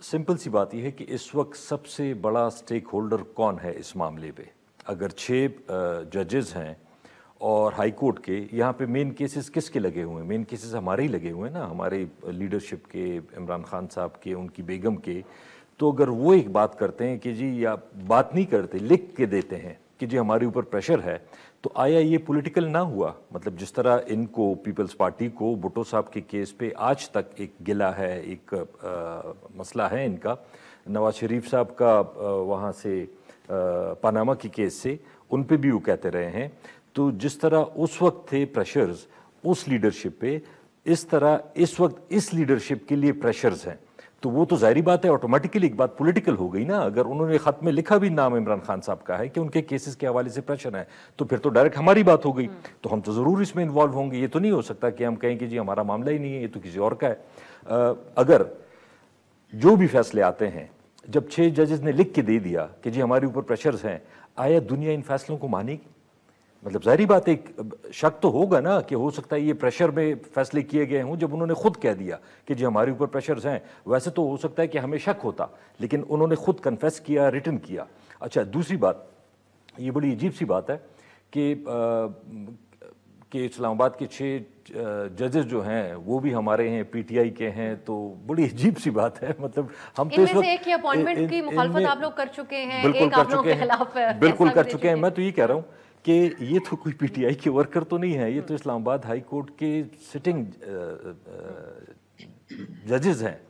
Simple सी बात यह है कि इस वक्त सबसे बड़ा स्टेक होल्डर कौन है इस मामले पे। अगर 6 जजेस हैं और हाई कोर्ट के, यहाँ पे मेन केसेस किसके लगे हुए हैं? मेन केसेस हमारे ही लगे हुए हैं ना, हमारे लीडरशिप के, इमरान खान साहब के, उनकी बेगम के। तो अगर वो एक बात करते हैं कि जी, या बात नहीं करते, लिख के देते हैं कि जी हमारे ऊपर प्रेशर है, तो आया ये पॉलिटिकल ना हुआ? मतलब जिस तरह इनको, पीपल्स पार्टी को भुट्टो साहब के केस पे आज तक एक गिला है, एक मसला है इनका, नवाज शरीफ साहब का वहाँ से पनामा की केस से उन पे भी वो कहते रहे हैं। तो जिस तरह उस वक्त थे प्रेशर्स उस लीडरशिप पे, इस तरह इस वक्त इस लीडरशिप के लिए प्रेशर्स हैं। तो वो तो जाहिर बात है, ऑटोमेटिकली एक बात पॉलिटिकल हो गई ना। अगर उन्होंने खत में लिखा भी नाम इमरान खान साहब का है कि उनके केसेस के हवाले से प्रेशर है, तो फिर तो डायरेक्ट हमारी बात हो गई, तो हम तो ज़रूर इसमें इन्वॉल्व होंगे। ये तो नहीं हो सकता कि हम कहें कि जी हमारा मामला ही नहीं है, ये तो किसी और का है। अगर जो भी फैसले आते हैं, जब 6 जजेस ने लिख के दे दिया कि जी हमारे ऊपर प्रेशर्स हैं, आया दुनिया इन फैसलों को मानेगी? मतलब जाहिर बात है, एक शक तो होगा ना कि हो सकता है ये प्रेशर में फैसले किए गए हों। जब उन्होंने खुद कह दिया कि जी हमारे ऊपर प्रेशर्स हैं, वैसे तो हो सकता है कि हमें शक होता, लेकिन उन्होंने खुद कन्फेस किया, रिटन किया। अच्छा, दूसरी बात, ये बड़ी अजीब सी बात है कि इस्लामाबाद के 6 जजेस जो हैं वो भी हमारे हैं, पीटीआई के हैं, तो बड़ी अजीब सी बात है। मतलब हम तो इस वक्त एक अपॉइंटमेंट की मुखालफत आप लोग कर चुके हैं, बिल्कुल एक आप लोगों के खिलाफ बिल्कुल कर चुके हैं। मैं तो ये कह रहा हूँ कि ये तो कोई पीटीआई के वर्कर तो नहीं है, ये तो इस्लामाबाद हाई कोर्ट के सिटिंग जजेस हैं।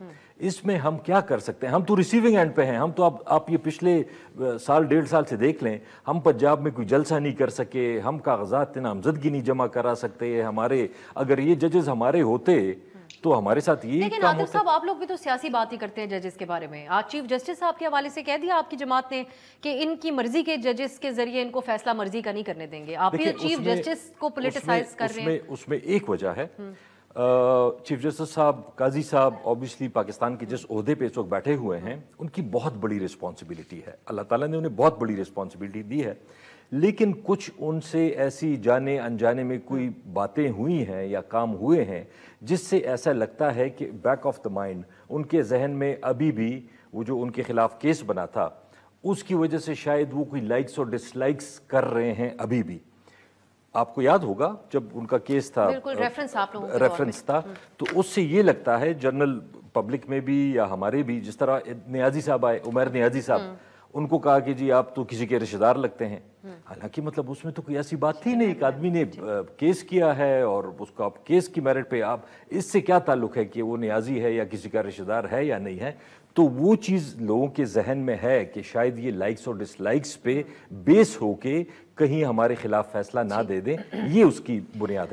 इसमें हम क्या कर सकते हैं? हम तो रिसीविंग एंड पे हैं। हम तो आप ये पिछले साल 1.5 साल से देख लें, हम पंजाब में कोई जलसा नहीं कर सके, हम कागजात नामजदगी नहीं जमा करा सकते हमारे। अगर ये जजेस हमारे होते तो हमारे साथ ये लेकिन आतिफ साहब, आप लोग भी तो सियासी बात ही करते हैं जजेस के बारे में। आज चीफ जस्टिस साहब के हवाले से कह दिया आपकी जमात ने कि इनकी मर्जी के जजेस के जरिए इनको फैसला मर्जी का नहीं करने देंगे। आप ये चीफ जस्टिस को पॉलिटिसाइज कर रहे हैं। उसमें एक वजह है, चीफ जस्टिस साहब, काजी साहब ऑब्वियसली पाकिस्तान के जिस ओहदे पे इस वक्त बैठे हुए हैं, उनकी बहुत बड़ी रिस्पॉन्सिबिलिटी है। अल्लाह ताला ने उन्हें बहुत बड़ी रिस्पॉन्सिबिलिटी दी है, लेकिन कुछ उनसे ऐसी जाने अनजाने में कोई बातें हुई हैं या काम हुए हैं जिससे ऐसा लगता है कि बैक ऑफ द माइंड उनके जहन में अभी भी वो जो उनके खिलाफ केस बना था, उसकी वजह से शायद वो कोई लाइक्स और डिसलाइक्स कर रहे हैं अभी भी। आपको याद होगा जब उनका केस था, रेफरेंस था, तो उससे ये लगता है जनरल पब्लिक में भी या हमारे भी, जिस तरह नियाजी साहब आए, उमर नियाजी साहब, उनको कहा कि जी आप तो किसी के रिश्तेदार लगते हैं। हालांकि मतलब उसमें तो कोई ऐसी बात थी नहीं, एक आदमी ने केस किया है और उसको आप केस की मेरिट पे, आप इससे क्या ताल्लुक है कि वो नियाजी है या किसी का रिश्तेदार है या नहीं है? तो वो चीज़ लोगों के जहन में है कि शायद ये लाइक्स और डिसलाइक्स पे बेस होके कहीं हमारे खिलाफ फैसला ना दे दें, ये उसकी बुनियाद है।